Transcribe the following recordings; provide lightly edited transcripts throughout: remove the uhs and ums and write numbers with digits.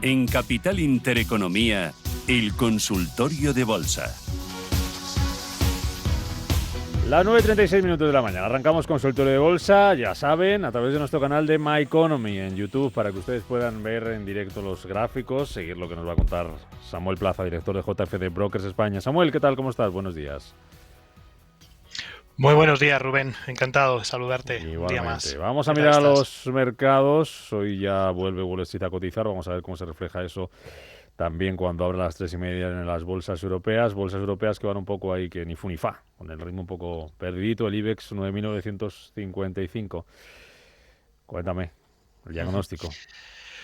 En Capital Intereconomía, el consultorio de bolsa. Las 9:36 de la mañana. Arrancamos consultorio de bolsa, ya saben, a través de nuestro canal de My Economy en YouTube, para que ustedes puedan ver en directo los gráficos, seguir lo que nos va a contar Samuel Plaza, director de JFD Brokers España. Samuel, ¿qué tal? ¿Cómo estás? Buenos días. Muy buenos días, Rubén. Encantado de saludarte un día Igualmente. más. Vamos a ¿Qué tal mirar a estás? los mercados. Hoy ya vuelve Wall Street a cotizar. Vamos a ver cómo se refleja eso también cuando abran las 3:30 en las bolsas europeas. Bolsas europeas que van un poco ahí que ni fu ni fa, con el ritmo un poco perdidito. El IBEX 9.955. Cuéntame, el Ujú. diagnóstico.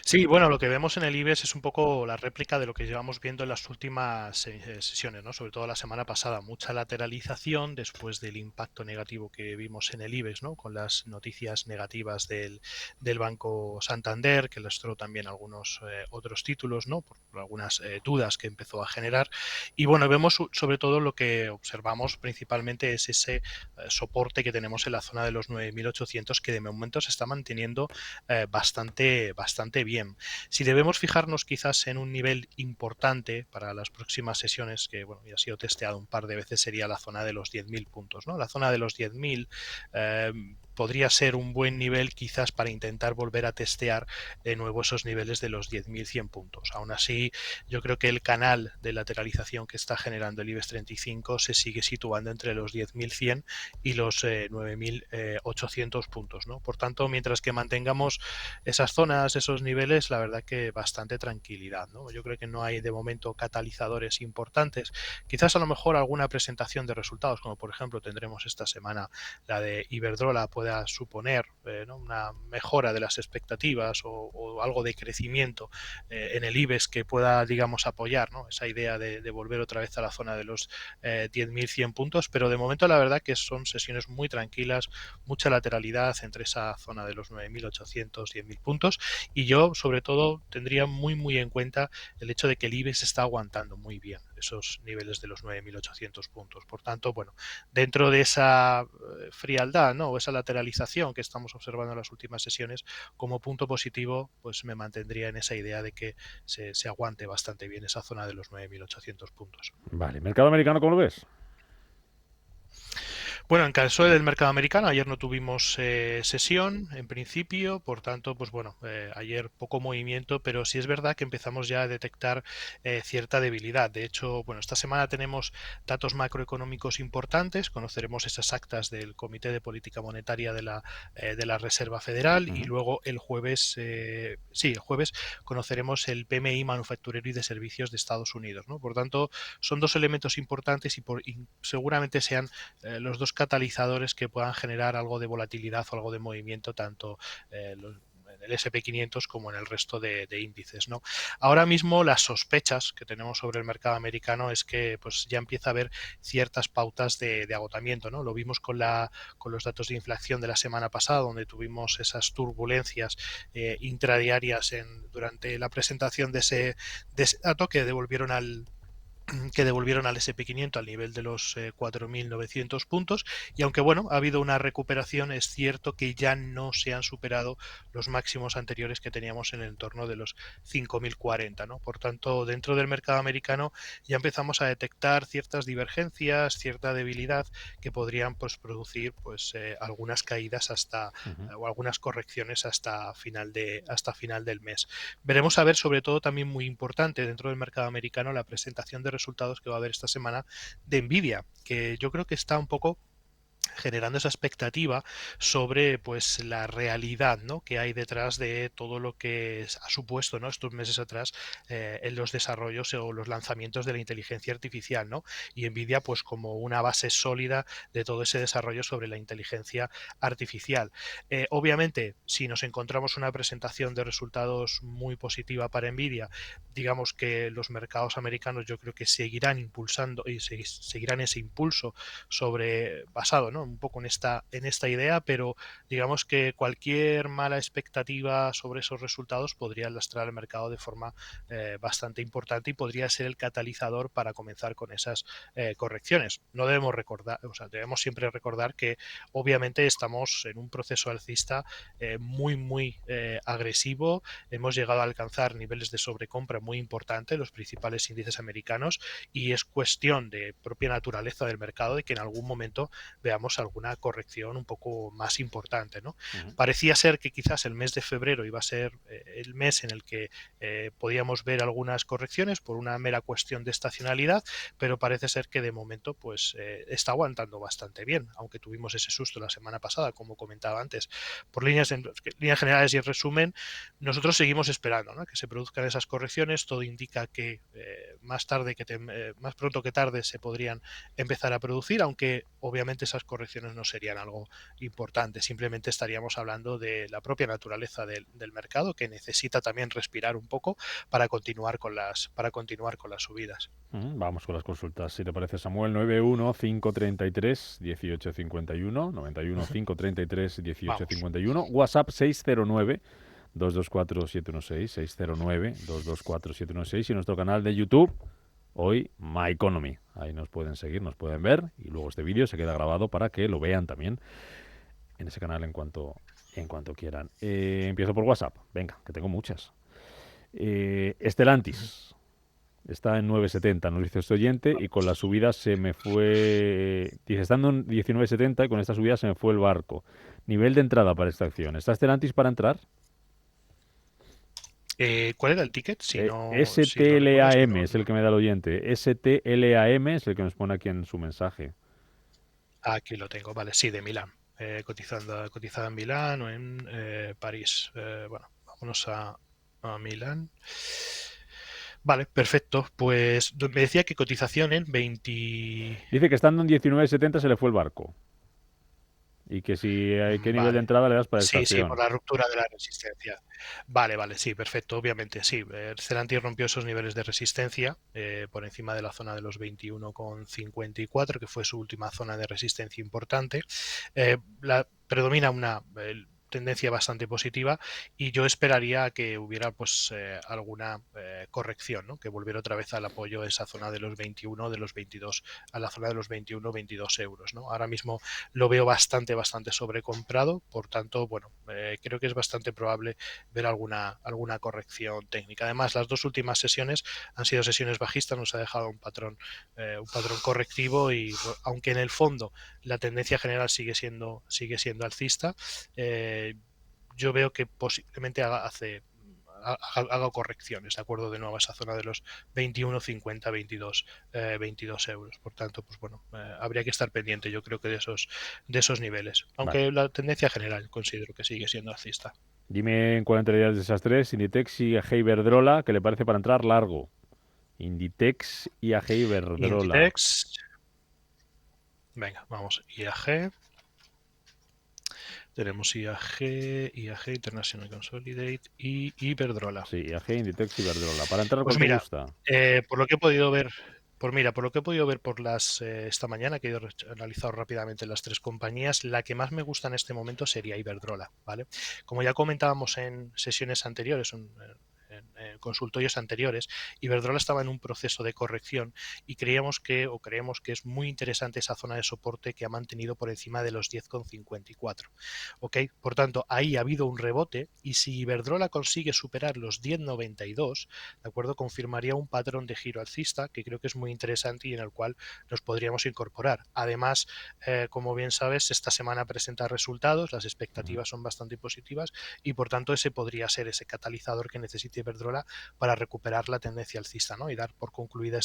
Sí, bueno, lo que vemos en el IBEX es un poco la réplica de lo que llevamos viendo en las últimas sesiones, ¿no? Sobre todo la semana pasada, mucha lateralización después del impacto negativo que vimos en el IBEX, ¿no? Con las noticias negativas del Banco Santander, que lastró también algunos otros títulos, ¿no? Por algunas dudas que empezó a generar. Y bueno, vemos sobre todo lo que observamos principalmente es ese soporte que tenemos en la zona de los 9.800, que de momento se está manteniendo bastante bien. Si debemos fijarnos quizás en un nivel importante para las próximas sesiones, que bueno, ya ha sido testeado un par de veces, sería la zona de los 10.000 puntos, ¿no? La zona de los 10.000 podría ser un buen nivel quizás para intentar volver a testear de nuevo esos niveles de los 10.100 puntos. Aún así, yo creo que el canal de lateralización que está generando el IBEX 35 se sigue situando entre los 10.100 y los 9.800 puntos, ¿no? Por tanto, mientras que mantengamos esas zonas, esos niveles, la verdad que bastante tranquilidad, ¿no? Yo creo que no hay de momento catalizadores importantes. Quizás a lo mejor alguna presentación de resultados, como por ejemplo tendremos esta semana la de Iberdrola, pueda suponer ¿no? una mejora de las expectativas o algo de crecimiento en el IBEX que pueda, digamos, apoyar, ¿no? Esa idea de volver otra vez a la zona de los 10.100 puntos, pero de momento la verdad que son sesiones muy tranquilas, mucha lateralidad entre esa zona de los 9.800, 10.000 puntos, y yo sobre todo tendría muy en cuenta el hecho de que el IBEX está aguantando muy bien esos niveles de los 9.800 puntos. Por tanto, bueno, dentro de esa frialdad, ¿no? O esa lateralización que estamos observando en las últimas sesiones, como punto positivo, pues me mantendría en esa idea de que se aguante bastante bien esa zona de los 9.800 puntos. Vale, mercado americano, ¿cómo lo ves? Bueno, en caso del mercado americano, ayer no tuvimos sesión en principio, por tanto, pues bueno, ayer poco movimiento, pero sí es verdad que empezamos ya a detectar cierta debilidad. De hecho, bueno, esta semana tenemos datos macroeconómicos importantes, conoceremos esas actas del Comité de Política Monetaria de la Reserva Federal y luego el jueves, el jueves conoceremos el PMI manufacturero y de servicios de Estados Unidos, ¿no? Por tanto, son dos elementos importantes y seguramente sean los dos catalizadores que puedan generar algo de volatilidad o algo de movimiento tanto en el SP500 como en el resto de índices, ¿no? Ahora mismo las sospechas que tenemos sobre el mercado americano es que pues ya empieza a haber ciertas pautas de agotamiento, ¿no? Lo vimos con los datos de inflación de la semana pasada, donde tuvimos esas turbulencias intradiarias durante la presentación de ese dato que devolvieron al SP500 al nivel de los 4.900 puntos, y aunque bueno, ha habido una recuperación, es cierto que ya no se han superado los máximos anteriores que teníamos en el entorno de los 5.040, ¿no? Por tanto, dentro del mercado americano ya empezamos a detectar ciertas divergencias, cierta debilidad que podrían pues producir pues algunas caídas hasta o algunas correcciones hasta final del mes. Veremos a ver, sobre todo también muy importante dentro del mercado americano, la presentación de resultados que va a haber esta semana de Nvidia, que yo creo que está un poco generando esa expectativa sobre pues la realidad, ¿no? Que hay detrás de todo lo que ha supuesto, ¿no? Estos meses atrás en los desarrollos o los lanzamientos de la inteligencia artificial, ¿no? Y Nvidia pues como una base sólida de todo ese desarrollo sobre la inteligencia artificial. Obviamente, si nos encontramos una presentación de resultados muy positiva para Nvidia, digamos que los mercados americanos yo creo que seguirán impulsando y seguirán ese impulso basado, ¿no? ¿no? Un poco en esta idea, pero digamos que cualquier mala expectativa sobre esos resultados podría lastrar el mercado de forma bastante importante y podría ser el catalizador para comenzar con esas correcciones. No debemos recordar, o sea, debemos siempre recordar que obviamente estamos en un proceso alcista muy agresivo. Hemos llegado a alcanzar niveles de sobrecompra muy importantes, los principales índices americanos, y es cuestión de propia naturaleza del mercado de que en algún momento veamos alguna corrección un poco más importante, ¿no? Parecía ser que quizás el mes de febrero iba a ser el mes en el que podíamos ver algunas correcciones por una mera cuestión de estacionalidad, pero parece ser que de momento pues está aguantando bastante bien, aunque tuvimos ese susto la semana pasada, como comentaba antes. Por líneas generales y en resumen, nosotros seguimos esperando, ¿no?, que se produzcan esas correcciones. Todo indica que más pronto que tarde se podrían empezar a producir, aunque obviamente esas correcciones no serían algo importante. Simplemente estaríamos hablando de la propia naturaleza del mercado, que necesita también respirar un poco para continuar con las subidas. Vamos con las consultas, si te parece, Samuel. 91-533-1851, Vamos. 91-533-1851, WhatsApp 609-224-716, 609-224-716 y nuestro canal de YouTube, hoy My Economy. Ahí nos pueden seguir, nos pueden ver y luego este vídeo se queda grabado para que lo vean también en ese canal en cuanto quieran. Empiezo por WhatsApp, venga, que tengo muchas. Estelantis. Está en 9,70, nos dice este oyente, y con la subida se me fue... Dice, estando en 19,70 y con esta subida se me fue el barco. Nivel de entrada para esta acción. ¿Está Stellantis para entrar? ¿Cuál era el ticket? Si lo recuerdas, STLAM es el que me da el oyente. STLAM es el que nos pone aquí en su mensaje. Aquí lo tengo, vale, sí, de Milán. Cotizada en Milán o en París. Bueno, vámonos a Milán. Vale, perfecto. Pues me decía que cotización en 20... Dice que estando en 19,70 se le fue el barco. Y que si hay qué nivel de Vale. entrada le das para esta Sí, por acción. la ruptura de la resistencia. Vale, sí, perfecto, obviamente, sí. Stellantis rompió esos niveles de resistencia por encima de la zona de los 21,54, que fue su última zona de resistencia importante. Predomina una tendencia bastante positiva y yo esperaría que hubiera pues alguna corrección, ¿no?, que volviera otra vez al apoyo de esa zona de los 21, de los 22, a la zona de los 21-22 euros, ¿no? Ahora mismo lo veo bastante sobrecomprado, por tanto, bueno, creo que es bastante probable ver alguna corrección técnica. Además, las dos últimas sesiones han sido sesiones bajistas, nos ha dejado un patrón correctivo y aunque en el fondo la tendencia general sigue siendo alcista, yo veo que posiblemente haga correcciones, de acuerdo, de nuevo a esa zona de los 21,50, 22 euros. Por tanto, pues bueno, habría que estar pendiente, yo creo que de esos niveles. Vale. Aunque la tendencia general considero que sigue siendo alcista. Dime en cuál entrarías de esas tres, Inditex y AG Iberdrola, que le parece para entrar largo. Inditex y AG Iberdrola. Inditex, venga, vamos, IAG. Tenemos IAG International Consolidate y Iberdrola. Sí, AG, Inditex y Iberdrola. Para entrar, ¿cuál Pues te mira, gusta? por lo que he podido ver, por esta mañana, que he analizado rápidamente las tres compañías, la que más me gusta en este momento sería Iberdrola, ¿vale? Como ya comentábamos en sesiones anteriores, en consultorios anteriores, Iberdrola estaba en un proceso de corrección y creemos que es muy interesante esa zona de soporte que ha mantenido por encima de los 10,54. ¿Ok? Por tanto, ahí ha habido un rebote y si Iberdrola consigue superar los 10,92, ¿de acuerdo?, confirmaría un patrón de giro alcista que creo que es muy interesante y en el cual nos podríamos incorporar. Además, como bien sabes, esta semana presenta resultados, las expectativas son bastante positivas y por tanto ese podría ser ese catalizador que necesite Iberdrola para recuperar la tendencia alcista, ¿no?, y dar por concluida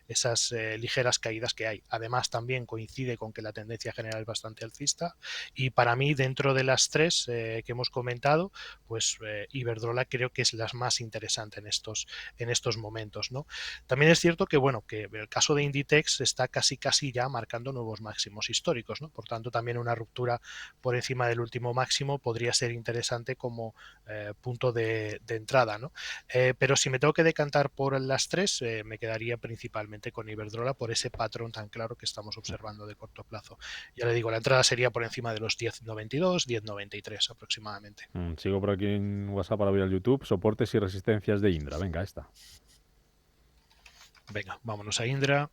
esas ligeras caídas que hay. Además, también coincide con que la tendencia general es bastante alcista y para mí, dentro de las tres que hemos comentado, pues Iberdrola creo que es la más interesante en estos momentos, ¿no? También es cierto que, bueno, que el caso de Inditex está casi ya marcando nuevos máximos históricos, ¿no? Por tanto, también una ruptura por encima del último máximo podría ser interesante como punto de entrada, ¿no? Pero si me tengo que decantar por las tres, me quedaría principalmente con Iberdrola por ese patrón tan claro que estamos observando de corto plazo. Ya le digo, la entrada sería por encima de los 10,92, 10,93 aproximadamente. Sigo por aquí en WhatsApp para ver al YouTube. Soportes y resistencias de Indra. Venga, esta. Venga, vámonos a Indra.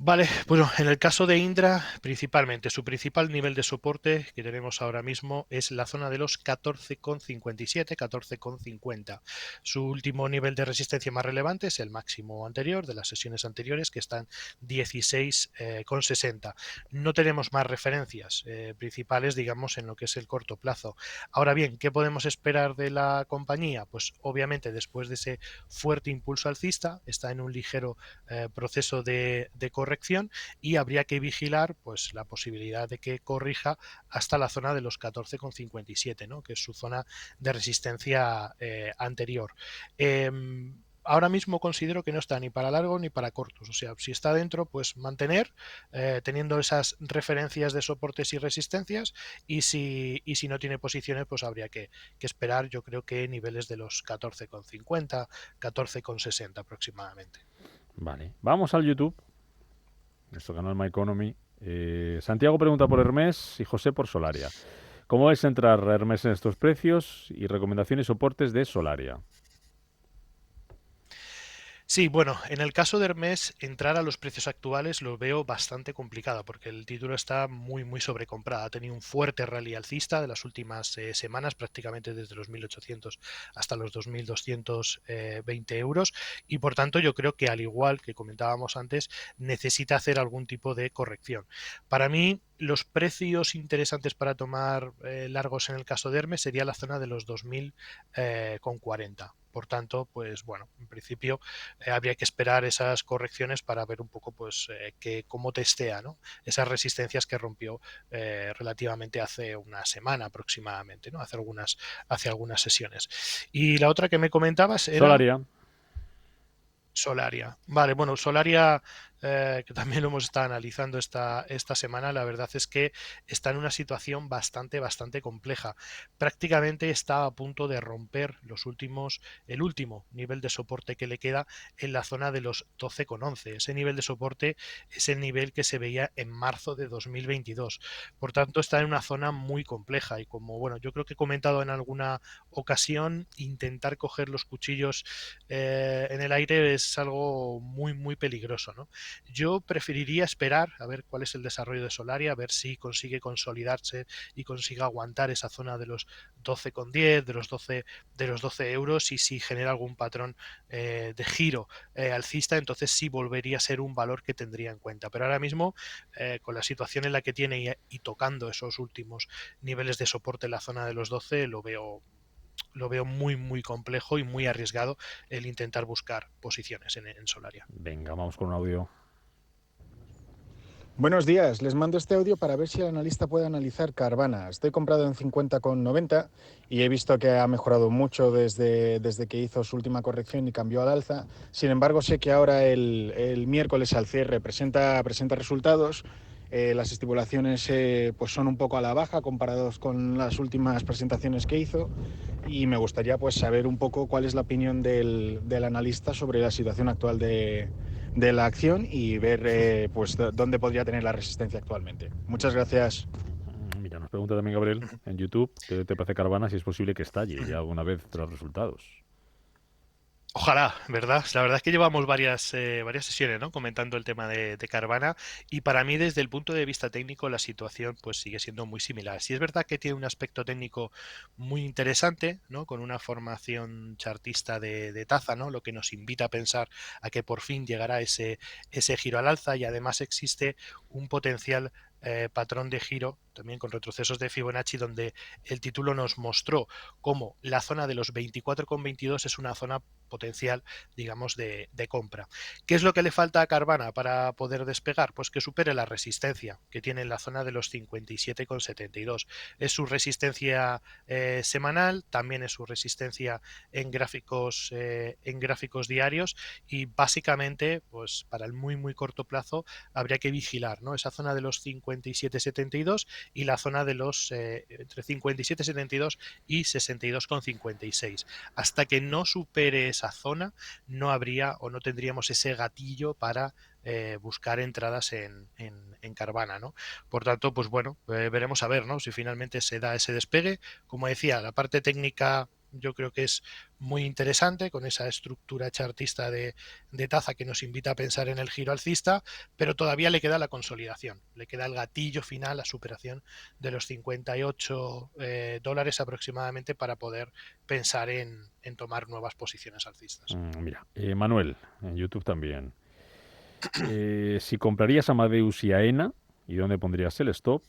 Vale, bueno, en el caso de Indra, principalmente, su principal nivel de soporte que tenemos ahora mismo es la zona de los 14,57, 14,50. Su último nivel de resistencia más relevante es el máximo anterior, de las sesiones anteriores, que están 16,60. No tenemos más referencias principales, digamos, en lo que es el corto plazo. Ahora bien, ¿qué podemos esperar de la compañía? Pues obviamente después de ese fuerte impulso alcista, está en un ligero proceso de corrección y habría que vigilar pues la posibilidad de que corrija hasta la zona de los 14,57, ¿no? Que es su zona de resistencia anterior. Ahora mismo considero que no está ni para largo ni para cortos. O sea, si está dentro, pues mantener, teniendo esas referencias de soportes y resistencias, y si no tiene posiciones, pues habría que esperar, yo creo que niveles de los 14,50, 14,60 aproximadamente. Vale. Vamos al YouTube. Nuestro canal My Economy. Santiago pregunta por Hermes y José por Solaria. ¿Cómo es entrar a Hermes en estos precios? Y recomendaciones y soportes de Solaria. Sí, bueno, en el caso de Hermes, entrar a los precios actuales lo veo bastante complicado porque el título está muy sobrecomprado. Ha tenido un fuerte rally alcista de las últimas semanas, prácticamente desde los 1.800 hasta los 2.220 euros, y por tanto yo creo que, al igual que comentábamos antes, necesita hacer algún tipo de corrección. Para mí, los precios interesantes para tomar largos en el caso de Hermes sería la zona de los 2.000,40. Por tanto, pues bueno, en principio habría que esperar esas correcciones para ver un poco pues cómo testea, ¿no? Esas resistencias que rompió relativamente hace una semana aproximadamente, ¿no? Hace algunas sesiones. Y la otra que me comentabas era Solaria. Solaria. Vale, bueno, Solaria, que también lo hemos estado analizando esta semana, la verdad es que está en una situación bastante compleja. Prácticamente está a punto de romper el último nivel de soporte que le queda en la zona de los 12,11. Ese nivel de soporte es el nivel que se veía en marzo de 2022. Por tanto, está en una zona muy compleja y, como bueno, yo creo que he comentado en alguna ocasión, intentar coger los cuchillos en el aire es algo muy peligroso, ¿no? Yo preferiría esperar a ver cuál es el desarrollo de Solaria, a ver si consigue consolidarse y consiga aguantar esa zona de los 12,10, de los 12 euros, y si genera algún patrón de giro alcista, entonces sí volvería a ser un valor que tendría en cuenta. Pero ahora mismo, con la situación en la que tiene y tocando esos últimos niveles de soporte en la zona de los 12, lo veo muy complejo y muy arriesgado el intentar buscar posiciones en Solaria. Venga, vamos con un audio. Buenos días, les mando este audio para ver si el analista puede analizar Carvana. Estoy comprado en 50,90 y he visto que ha mejorado mucho desde que hizo su última corrección y cambió al alza. Sin embargo, sé que ahora el miércoles al cierre presenta resultados. Las estipulaciones pues son un poco a la baja comparados con las últimas presentaciones que hizo, y me gustaría pues saber un poco cuál es la opinión del analista sobre la situación actual de la acción y ver pues dónde podría tener la resistencia actualmente. Muchas gracias. Mira, nos pregunta también Gabriel en YouTube qué te parece Carvana, si es posible que estalle ya alguna vez tras resultados. Ojalá, ¿verdad? La verdad es que llevamos varias sesiones, ¿no? Comentando el tema de Carvana, y para mí, desde el punto de vista técnico, la situación pues sigue siendo muy similar. Sí es verdad que tiene un aspecto técnico muy interesante, ¿no? Con una formación chartista de taza, ¿no? Lo que nos invita a pensar a que por fin llegará ese giro al alza, y además existe un potencial patrón de giro, también con retrocesos de Fibonacci, donde el título nos mostró cómo la zona de los 24,22 es una zona potencial, digamos, de compra. ¿Qué es lo que le falta a Carvana para poder despegar? Pues que supere la resistencia que tiene en la zona de los 57,72. Es su resistencia semanal, también es su resistencia en gráficos diarios, y básicamente, pues para el muy corto plazo habría que vigilar, ¿no? Esa zona de los 57,72 y la zona de los entre 57,72 y 62,56. Hasta que no supere esa zona, no habría o no tendríamos ese gatillo para buscar entradas en Carvana, ¿no? Por tanto, pues bueno, veremos a ver, ¿no? Si finalmente se da ese despegue. Como decía, la parte técnica yo creo que es muy interesante con esa estructura chartista de taza que nos invita a pensar en el giro alcista, pero todavía le queda la consolidación, le queda el gatillo final, la superación de los 58 dólares aproximadamente para poder pensar en tomar nuevas posiciones alcistas. Mira, Manuel, en YouTube también. Si comprarías Amadeus y AENA, ¿y dónde pondrías el stop?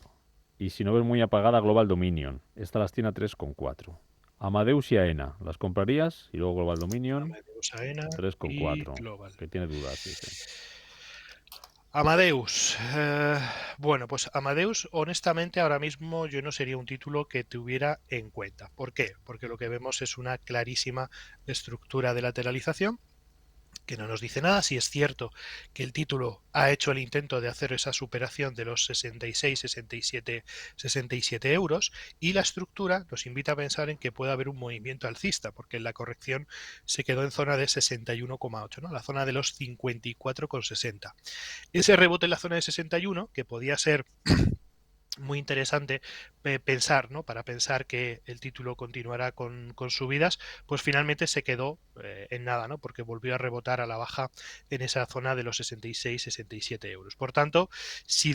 Y si no ves muy apagada, Global Dominion. Esta las tiene a 3,4. Amadeus y AENA, ¿las comprarías? Y luego Global Dominion, Amadeus, AENA y 3,4. Global. Que tiene dudas, dice. Amadeus. Bueno, pues Amadeus, honestamente, ahora mismo yo no sería un título que tuviera en cuenta. ¿Por qué? Porque lo que vemos es una clarísima estructura de lateralización que no nos dice nada. Si es cierto que el título ha hecho el intento de hacer esa superación de los 66, 67 euros, y la estructura nos invita a pensar en que puede haber un movimiento alcista, porque en la corrección se quedó en zona de 61,8, ¿no? La zona de los 54,60. Ese rebote en la zona de 61, que podía ser muy interesante pensar, ¿no? Para pensar que el título continuará con subidas, pues finalmente se quedó en nada, ¿no? Porque volvió a rebotar a la baja en esa zona de los 66, 67 euros. Por tanto, si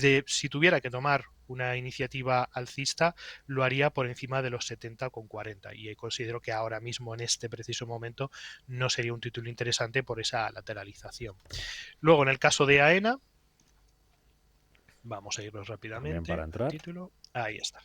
tuviera que tomar una iniciativa alcista, lo haría por encima de los 70,40 y considero que ahora mismo, en este preciso momento, no sería un título interesante por esa lateralización. Luego, en el caso de AENA, vamos a irnos rápidamente. También para entrar. Título. Ahí está.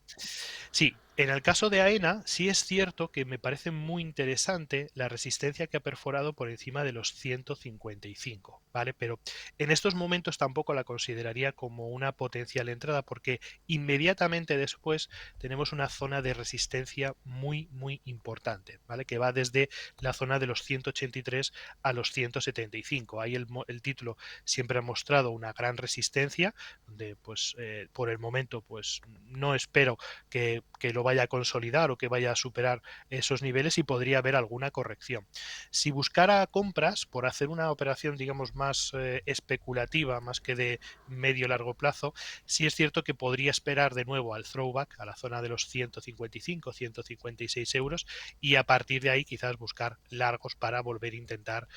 Sí, en el caso de AENA, sí es cierto que me parece muy interesante la resistencia que ha perforado por encima de los 155, ¿vale? Pero en estos momentos tampoco la consideraría como una potencial entrada porque inmediatamente después tenemos una zona de resistencia muy, muy importante, ¿vale? Que va desde la zona de los 183 a los 175. Ahí el título siempre ha mostrado una gran resistencia, donde pues por el momento pues no espero que lo vaya a consolidar o que vaya a superar esos niveles y podría haber alguna corrección. Si buscara compras por hacer una operación digamos más especulativa, más que de medio largo plazo, sí es cierto que podría esperar de nuevo al throwback, a la zona de los 155, 156 euros y a partir de ahí quizás buscar largos para volver a intentar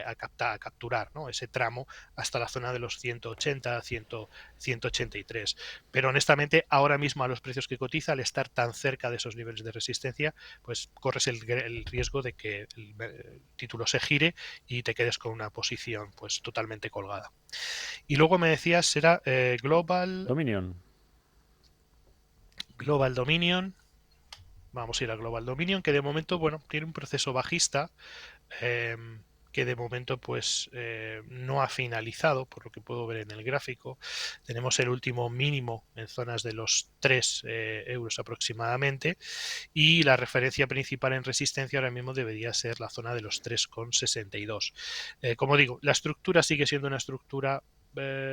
a capturar, ¿no? Ese tramo hasta la zona de los 180, 183. Pero honestamente ahora mismo a los precios que cotiza, al estar tan cerca de esos niveles de resistencia, pues corres el riesgo de que el título se gire y te quedes con una posición pues totalmente colgada. Y luego me decías, será Global Dominion. Vamos a ir a Global Dominion, que de momento, bueno, tiene un proceso bajista. Que de momento pues no ha finalizado, por lo que puedo ver en el gráfico. Tenemos el último mínimo en zonas de los 3 euros aproximadamente y la referencia principal en resistencia ahora mismo debería ser la zona de los 3,62. Como digo, la estructura sigue siendo una estructura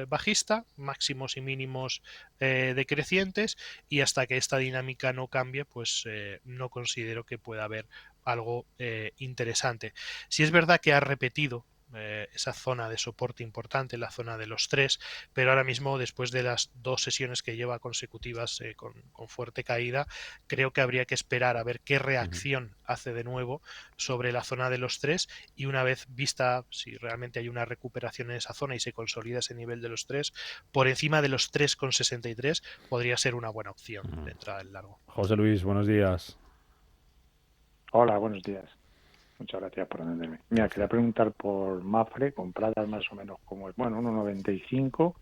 bajista, máximos y mínimos decrecientes, y hasta que esta dinámica no cambie pues no considero que pueda haber algo interesante. Si es verdad que ha repetido esa zona de soporte importante, la zona de los 3, pero ahora mismo después de las 2 sesiones que lleva consecutivas con fuerte caída, creo que habría que esperar a ver qué reacción hace de nuevo sobre la zona de los 3 y una vez vista si realmente hay una recuperación en esa zona y se consolida ese nivel de los 3, por encima de los 3,63 podría ser una buena opción de entrada en largo. José Luis, buenos días. Hola, buenos días. Muchas gracias por atenderme. Mira, quería preguntar por Mafre, compradas más o menos como es, bueno, 1,95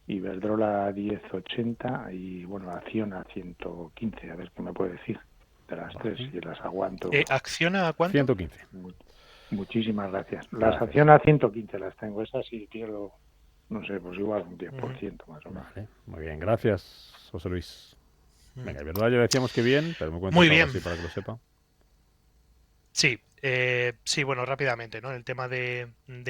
y Iberdrola a 10,80 y, bueno, Acción a 115. A ver qué me puede decir de las tres, si las aguanto. ¿Acción a cuánto? 115. Muchísimas gracias. Las Acción a 115 las tengo. Esas sí quiero, no sé, pues igual un 10% más o menos. Vale, muy bien, gracias, José Luis. Venga, Iberdrola ya decíamos que bien, pero me cuentas muy algo bien así para que lo sepa. Sí, Sí, bueno, rápidamente, ¿no? El tema de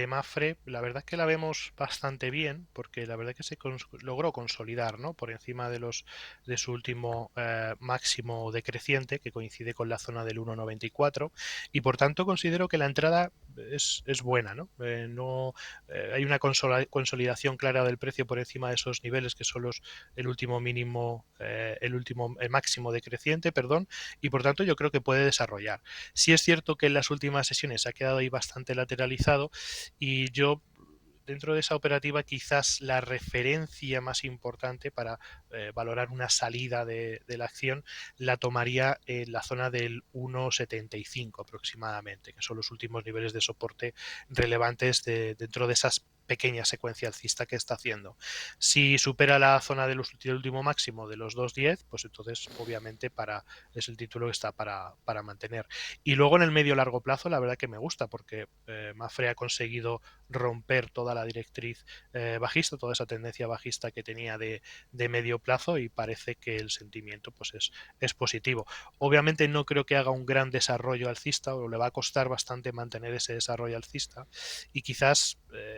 Mafre, la verdad es que la vemos bastante bien, porque la verdad es que logró consolidar, ¿no? Por encima de su último máximo decreciente, que coincide con la zona del 1,94, y por tanto considero que la entrada es buena, ¿no? Hay una consolidación clara del precio por encima de esos niveles que son el último mínimo, el máximo decreciente, perdón, y por tanto yo creo que puede desarrollar. Sí es cierto que en las últimas sesiones se ha quedado ahí bastante lateralizado y yo dentro de esa operativa quizás la referencia más importante para valorar una salida de la acción la tomaría en la zona del 1,75 aproximadamente, que son los últimos niveles de soporte relevantes dentro de esas pequeña secuencia alcista que está haciendo. Si supera la zona del último máximo de los 2,10, pues entonces obviamente es el título que está para mantener. Y luego en el medio largo plazo la verdad que me gusta porque Mafre ha conseguido romper toda la directriz bajista, toda esa tendencia bajista que tenía de medio plazo y parece que el sentimiento pues es positivo. Obviamente no creo que haga un gran desarrollo alcista o le va a costar bastante mantener ese desarrollo alcista y quizás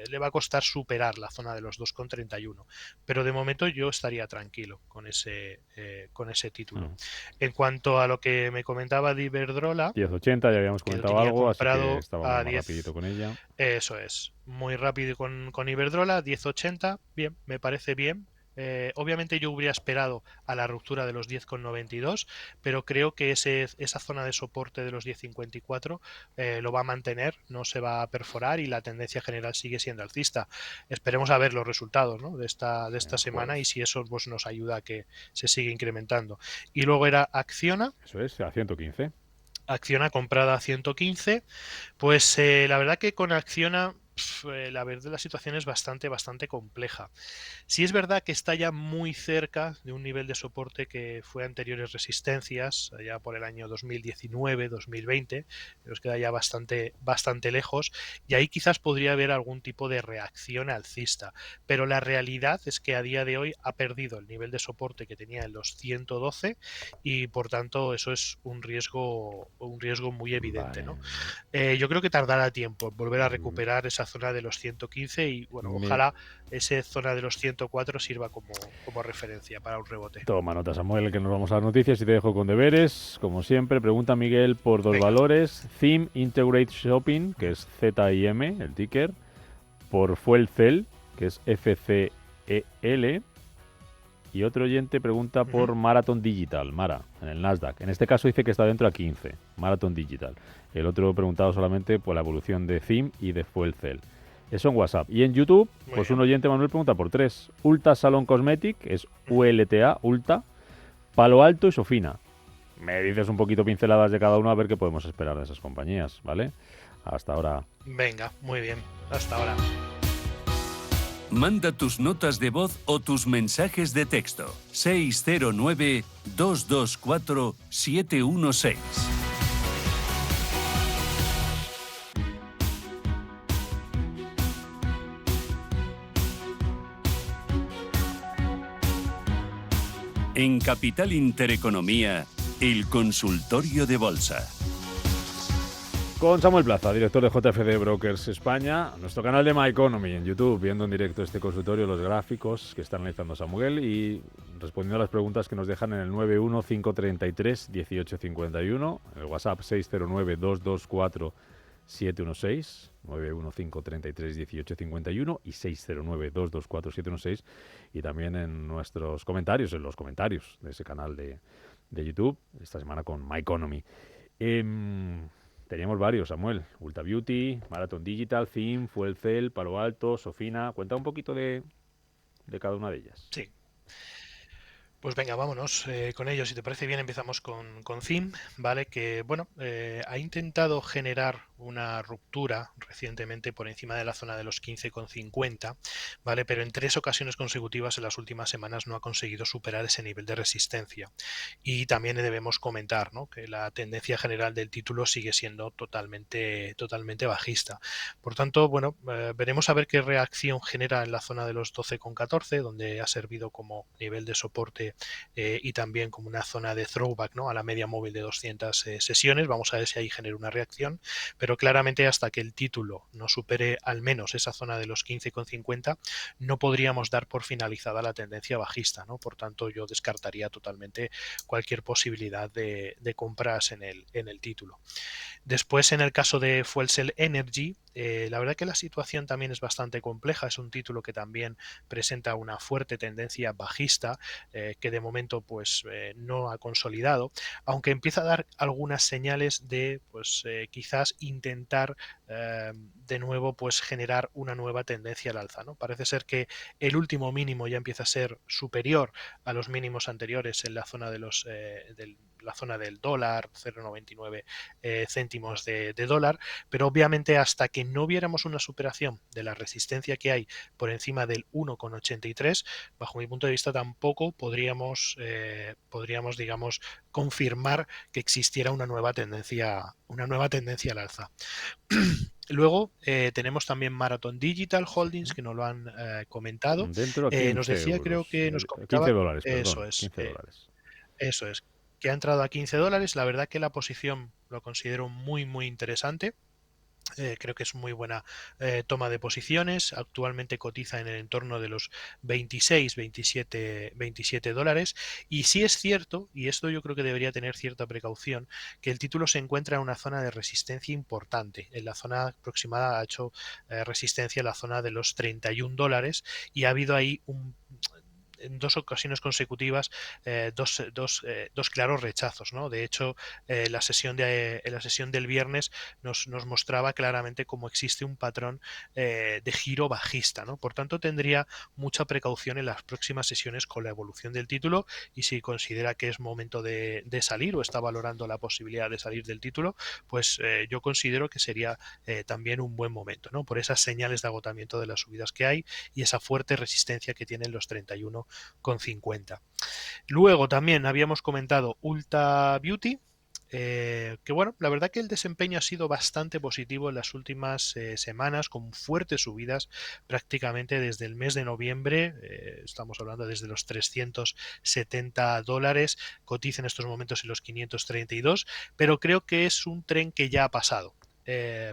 le va a costar superar la zona de los 2,31, pero de momento yo estaría tranquilo con ese título. En cuanto a lo que me comentaba de Iberdrola, 10,80, ya habíamos que lo comentado tenía algo, así que comprado estábamos a más 10. rapidito con ella. Eso es, muy rápido con Iberdrola, 10,80, bien, me parece bien. Obviamente yo hubiera esperado a la ruptura de los 10,92, pero creo que esa zona de soporte de los 10,54 lo va a mantener, no se va a perforar y la tendencia general sigue siendo alcista. Esperemos a ver los resultados, ¿no? de esta semana y Jueves. si eso pues, nos ayuda a que se siga incrementando. Y luego era Acciona. Eso es, a 115. Acciona comprada a 115. Pues la verdad que con Acciona, la verdad la situación es bastante compleja. Sí es verdad que está ya muy cerca de un nivel de soporte que fue anteriores resistencias, allá por el año 2019, 2020, nos queda ya bastante lejos, y ahí quizás podría haber algún tipo de reacción alcista, pero la realidad es que a día de hoy ha perdido el nivel de soporte que tenía en los 112 y por tanto eso es un riesgo muy evidente, Vale. ¿no? Yo creo que tardará tiempo en volver a recuperar esa zona de los 115 y bueno, Me ojalá esa zona de los 104 sirva como referencia para un rebote. toma nota, Samuel, que nos vamos a las noticias y te dejo con deberes. Como siempre, pregunta Miguel por dos Venga. valores. Theme Integrate Shopping, que es ZIM, el ticker. Por Fuel Cell, que es FCEL. Y otro oyente pregunta por Marathon Digital, Mara, en el Nasdaq. En este caso dice que está dentro a 15, Marathon Digital. El otro preguntado solamente por la evolución de Theme y de Fuel Cell. Eso en WhatsApp. Y en YouTube, Muy pues bien. un oyente, Manuel, pregunta por 3. Ulta Salon Cosmetic, es ULTA, Ulta, Palo Alto y Sofina. Me dices un poquito pinceladas de cada uno a ver qué podemos esperar de esas compañías, ¿vale? Hasta ahora. Venga, muy bien. Hasta ahora. Manda tus notas de voz o tus mensajes de texto. 609-224-716. En Capital Intereconomía, el consultorio de bolsa. Con Samuel Plaza, director de JFD Brokers España, nuestro canal de My Economy en YouTube, viendo en directo este consultorio, los gráficos que está analizando Samuel y respondiendo a las preguntas que nos dejan en el 915331851, el WhatsApp 609224716, 915331851 y 609224716, y también en nuestros comentarios, en los comentarios de ese canal de YouTube, esta semana con My Economy. Teníamos varios, Samuel. Ulta Beauty, Marathon Digital, Theme, Fuel Cell, Palo Alto, Sofina. Cuenta un poquito de cada una de ellas. Sí. Pues venga, vámonos con ello. Si te parece bien, empezamos con Theme, ¿vale? Que, bueno, ha intentado generar una ruptura recientemente por encima de la zona de los 15,50, ¿vale? Pero en 3 ocasiones consecutivas en las últimas semanas no ha conseguido superar ese nivel de resistencia. Y también debemos comentar, ¿no? Que la tendencia general del título sigue siendo totalmente bajista. Por tanto, bueno, veremos a ver qué reacción genera en la zona de los 12,14, donde ha servido como nivel de soporte y también como una zona de throwback, ¿no?, a la media móvil de 200 sesiones. Vamos a ver si ahí genera una reacción, pero claramente hasta que el título no supere al menos esa zona de los 15,50 no podríamos dar por finalizada la tendencia bajista, ¿no? Por tanto, yo descartaría totalmente cualquier posibilidad de compras en el título. Después, en el caso de Fuel Cell Energy, la verdad que la situación también es bastante compleja. Es un título que también presenta una fuerte tendencia bajista, que de momento pues no ha consolidado, aunque empieza a dar algunas señales de pues quizás intentar de nuevo pues generar una nueva tendencia al alza, ¿no? Parece ser que el último mínimo ya empieza a ser superior a los mínimos anteriores en la zona de los la zona del dólar, 0,99 céntimos de dólar, pero obviamente hasta que no viéramos una superación de la resistencia que hay por encima del 1,83, bajo mi punto de vista tampoco podríamos, digamos, confirmar que existiera una nueva tendencia al alza. Luego tenemos también Marathon Digital Holdings, que nos lo han comentado. Dentro a Nos 15 decía, creo euros. que nos 15 comentaba, dólares, eso perdón. es, 15 dólares. eso es, que ha entrado a $15. La verdad que la posición lo considero muy, muy interesante. Creo que es muy buena toma de posiciones. Actualmente cotiza en el entorno de los 26, 27 dólares. Y sí es cierto, y esto yo creo que debería tener cierta precaución, que el título se encuentra en una zona de resistencia importante. En la zona aproximada ha hecho resistencia en la zona de los 31 dólares y ha habido ahí en dos ocasiones consecutivas dos claros rechazos, ¿no? De hecho, la sesión del viernes nos mostraba claramente cómo existe un patrón de giro bajista, ¿no? Por tanto, tendría mucha precaución en las próximas sesiones con la evolución del título, y si considera que es momento de salir o está valorando la posibilidad de salir del título, pues yo considero que sería también un buen momento, ¿no? Por esas señales de agotamiento de las subidas que hay y esa fuerte resistencia que tienen los 31,50. Luego también habíamos comentado Ulta Beauty, que bueno, la verdad que el desempeño ha sido bastante positivo en las últimas semanas, con fuertes subidas prácticamente desde el mes de noviembre. Estamos hablando desde los 370 dólares, cotiza en estos momentos en los 532, pero creo que es un tren que ya ha pasado.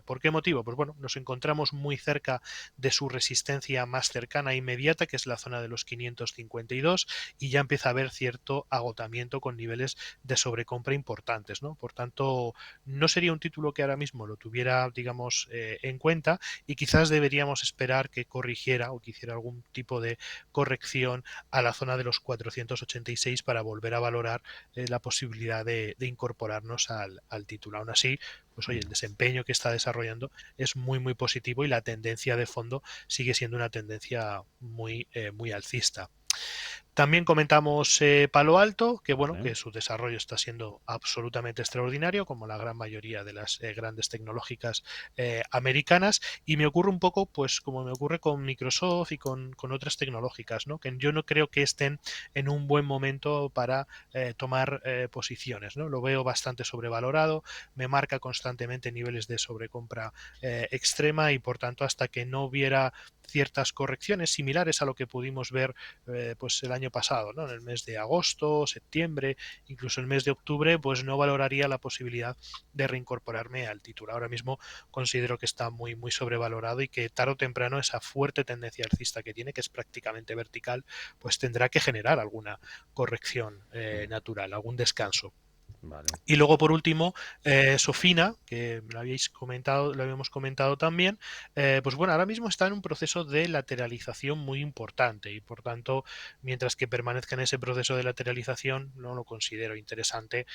¿Por qué motivo? Pues bueno, nos encontramos muy cerca de su resistencia más cercana e inmediata, que es la zona de los 552, y ya empieza a haber cierto agotamiento con niveles de sobrecompra importantes, ¿no? Por tanto, no sería un título que ahora mismo lo tuviera, digamos, en cuenta, y quizás deberíamos esperar que corrigiera o que hiciera algún tipo de corrección a la zona de los 486 para volver a valorar la posibilidad de incorporarnos al título. Aún así, pues oye, el desempeño que está desarrollando es muy, muy positivo y la tendencia de fondo sigue siendo una tendencia muy, muy alcista. También comentamos Palo Alto, que bueno, que su desarrollo está siendo absolutamente extraordinario, como la gran mayoría de las grandes tecnológicas americanas, y me ocurre un poco, pues como me ocurre con Microsoft y con otras tecnológicas, ¿no? Que yo no creo que estén en un buen momento para tomar posiciones, ¿no? Lo veo bastante sobrevalorado, me marca constantemente niveles de sobrecompra extrema, y por tanto, hasta que no hubiera ciertas correcciones similares a lo que pudimos ver pues el año pasado, ¿no? En el mes de agosto, septiembre, incluso el mes de octubre, pues no valoraría la posibilidad de reincorporarme al título. Ahora mismo considero que está muy, muy sobrevalorado, y que tarde o temprano esa fuerte tendencia alcista que tiene, que es prácticamente vertical, pues tendrá que generar alguna corrección natural, algún descanso. Vale. Y luego, por último, Sofina, que lo habíamos comentado también, pues bueno, ahora mismo está en un proceso de lateralización muy importante, y por tanto, mientras que permanezca en ese proceso de lateralización, no lo considero interesante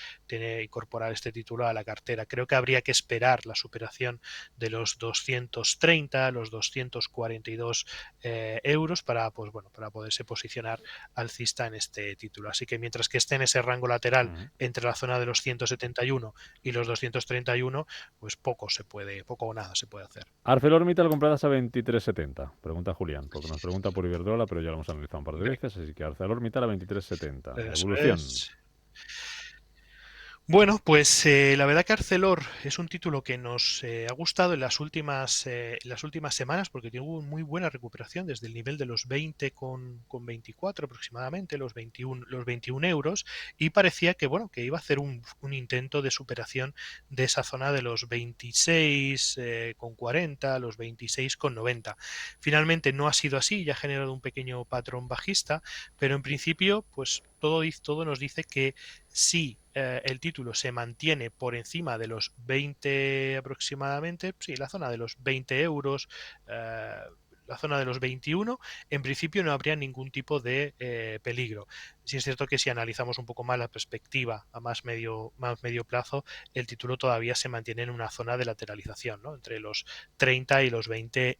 incorporar este título a la cartera. Creo que habría que esperar la superación de los 230, los 242 euros para, pues bueno, para poderse posicionar alcista en este título. Así que mientras que esté en ese rango lateral entre la zona de los 171 y los 231, pues poco o nada se puede hacer. ArcelorMittal compradas a 23,70. Pregunta Julián, porque nos pregunta por Iberdrola, pero ya lo hemos analizado un par de veces, así que ArcelorMittal a 23,70. Eso Evolución. es. Bueno, pues la verdad que Arcelor es un título que nos ha gustado en las últimas semanas porque tuvo muy buena recuperación desde el nivel de los 20 con 24 aproximadamente, los 21 euros, y parecía que, bueno, que iba a hacer un intento de superación de esa zona de los 26 con 40, los 26 con 90. Finalmente no ha sido así, ya ha generado un pequeño patrón bajista, pero en principio, pues todo nos dice que si el título se mantiene por encima de los 20 aproximadamente, sí, la zona de los 20 euros, eh, la zona de los 21, en principio no habría ningún tipo de peligro. Sí es cierto que si analizamos un poco más la perspectiva a más medio plazo, el título todavía se mantiene en una zona de lateralización, ¿no? Entre los 30 y los 20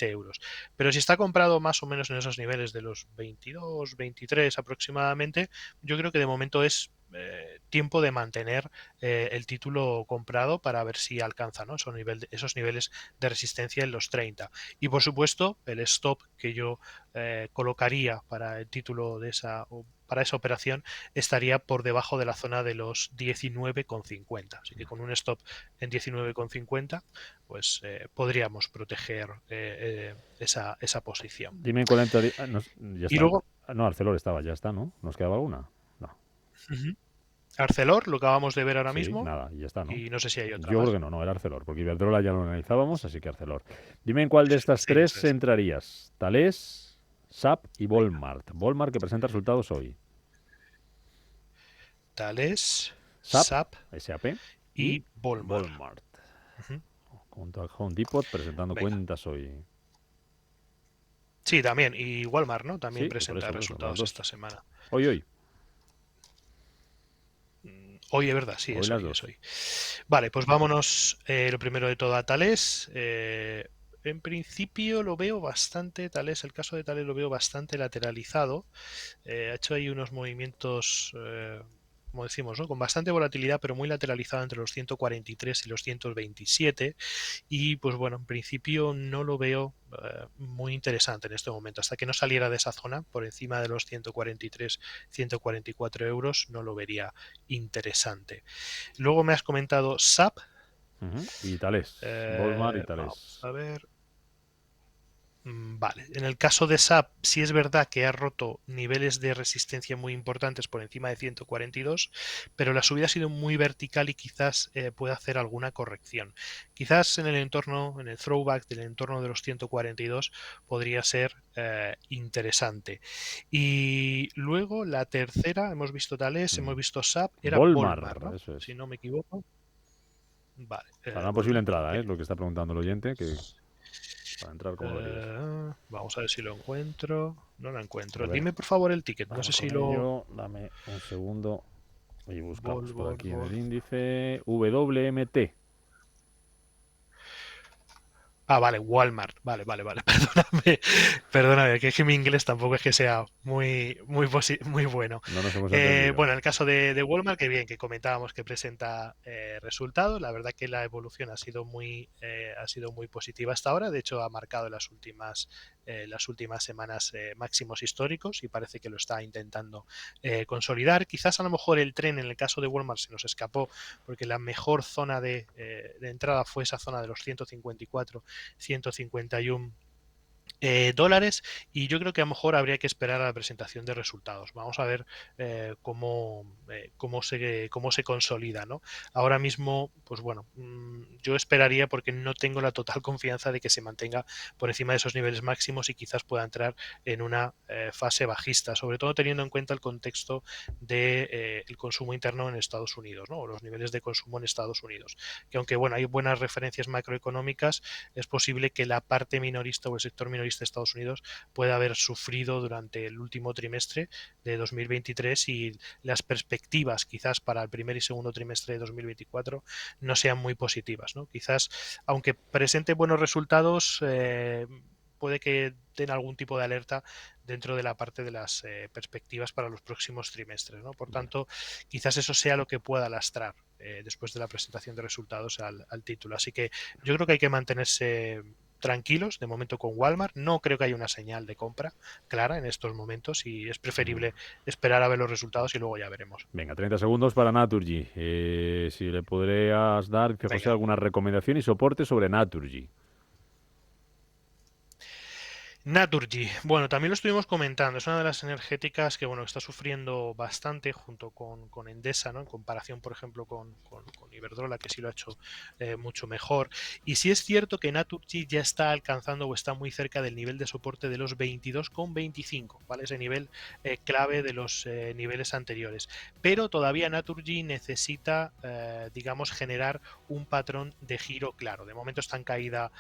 euros. Pero si está comprado más o menos en esos niveles de los 22, 23 aproximadamente, yo creo que de momento es tiempo de mantener el título comprado para ver si alcanza, ¿no? Esos niveles de resistencia en los 30. Y por supuesto, el stop que yo colocaría para el título de para esa operación estaría por debajo de la zona de los 19,50. Así que con un stop en 19,50 pues podríamos proteger esa posición. Dime cuál entraría. Ya Y está. luego, No, Arcelor estaba, ya está, ¿no? ¿Nos quedaba alguna? No. uh-huh, Arcelor, lo acabamos de ver ahora Sí, mismo, nada, y ya está, ¿no? y no sé si hay otra Yo creo más. que no, era Arcelor, porque Iberdrola ya lo analizábamos, así que Arcelor. Dime en cuál de estas Sí, eso tres es. entrarías. Thales, SAP y Venga. Volmart. Volmart que presenta resultados hoy. Thales, SAP, SAP SAP y y Volmar. Volmart. Ujú. Junto al Home Depot presentando Venga. cuentas hoy. Sí, también. Y Walmart, ¿no? También Sí, presenta por eso, las resultados esta dos. semana. Hoy. Hoy es verdad, sí, Hoy es las hoy, es dos. hoy. Vale, pues vámonos lo primero de todo a Thales. En principio lo veo bastante, Thales, el caso de Thales lo veo bastante lateralizado. Ha hecho ahí unos movimientos, como decimos, ¿no? Con bastante volatilidad, pero muy lateralizado entre los 143 y los 127. Y pues bueno, en principio no lo veo muy interesante en este momento. Hasta que no saliera de esa zona, por encima de los 143, 144 euros, no lo vería interesante. Luego me has comentado SAP. Y Thales. Volmart y Vamos Thales. a ver. Vale, en el caso de SAP, sí es verdad que ha roto niveles de resistencia muy importantes por encima de 142, pero la subida ha sido muy vertical y quizás pueda hacer alguna corrección. Quizás en el throwback del entorno de los 142 podría ser interesante. Y luego la tercera, hemos visto Thales, hemos visto SAP, era Volmar, Volmar, ¿no? eso Si es. no me equivoco. Vale, Para una posible Volmar, entrada, ok. es lo que está preguntando el oyente, que para entrar, ¿cómo lo verías? Vamos a ver si lo encuentro. No lo A encuentro. ver, Dime por favor el ticket. No sé vamos si con lo. ello. Dame un segundo. Y buscamos por aquí en Vol. el índice. WMT. Ah, vale, Walmart. Vale. Perdóname. Perdóname, que es que mi inglés tampoco es que sea muy bueno. No nos hemos entendido. Bueno, en el caso de Walmart, que bien, que comentábamos que presenta resultados. La verdad que la evolución ha sido muy positiva hasta ahora. De hecho, ha marcado las últimas semanas máximos históricos y parece que lo está intentando consolidar. Quizás a lo mejor el tren en el caso de Walmart se nos escapó porque la mejor zona de entrada fue esa zona de los 154 151 dólares, y yo creo que a lo mejor habría que esperar a la presentación de resultados. Vamos a ver cómo se consolida, ¿no? Ahora mismo, pues bueno, yo esperaría porque no tengo la total confianza de que se mantenga por encima de esos niveles máximos y quizás pueda entrar en una fase bajista, sobre todo teniendo en cuenta el contexto de el consumo interno en Estados Unidos, ¿no? O los niveles de consumo en Estados Unidos. Que aunque bueno, hay buenas referencias macroeconómicas, es posible que la parte minorista o el sector minorista de Estados Unidos pueda haber sufrido durante el último trimestre de 2023 y las perspectivas quizás para el primer y segundo trimestre de 2024 no sean muy positivas, ¿no? Quizás, aunque presente buenos resultados, puede que den algún tipo de alerta dentro de la parte de las perspectivas para los próximos trimestres, ¿no? Por tanto, quizás eso sea lo que pueda lastrar después de la presentación de resultados al título. Así que yo creo que hay que mantenerse tranquilos de momento con Walmart. No creo que haya una señal de compra clara en estos momentos y es preferible esperar a ver los resultados y luego ya veremos. Venga, 30 segundos para Naturgy. Si le podrías dar, dice José, alguna recomendación y soporte sobre Naturgy. Naturgy, bueno, también lo estuvimos comentando, es una de las energéticas que bueno está sufriendo bastante junto con Endesa, ¿no? En comparación, por ejemplo, con Iberdrola, que sí lo ha hecho mucho mejor. Y sí es cierto que Naturgy ya está alcanzando o está muy cerca del nivel de soporte de los 22,25, ¿vale? Ese nivel clave de los niveles anteriores. Pero todavía Naturgy necesita, digamos, generar un patrón de giro claro. De momento está en caída...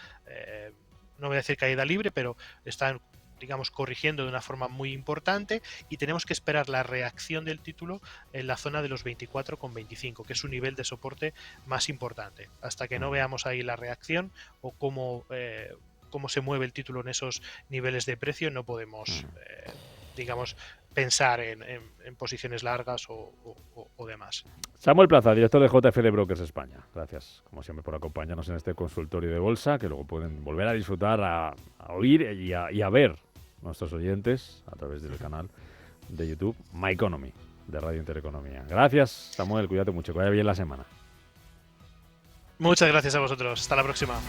no voy a decir caída libre, pero están, digamos, corrigiendo de una forma muy importante y tenemos que esperar la reacción del título en la zona de los 24,25, que es un nivel de soporte más importante. Hasta que no veamos ahí la reacción o cómo se mueve el título en esos niveles de precio, no podemos, digamos, pensar en posiciones largas o demás. Samuel Plaza, director de JFD Brokers España. Gracias, como siempre, por acompañarnos en este consultorio de bolsa, que luego pueden volver a disfrutar, a oír y a ver nuestros oyentes a través del canal de YouTube My Economy, de Radio Intereconomía. Gracias, Samuel, cuídate mucho, que vaya bien la semana. Muchas gracias a vosotros, hasta la próxima.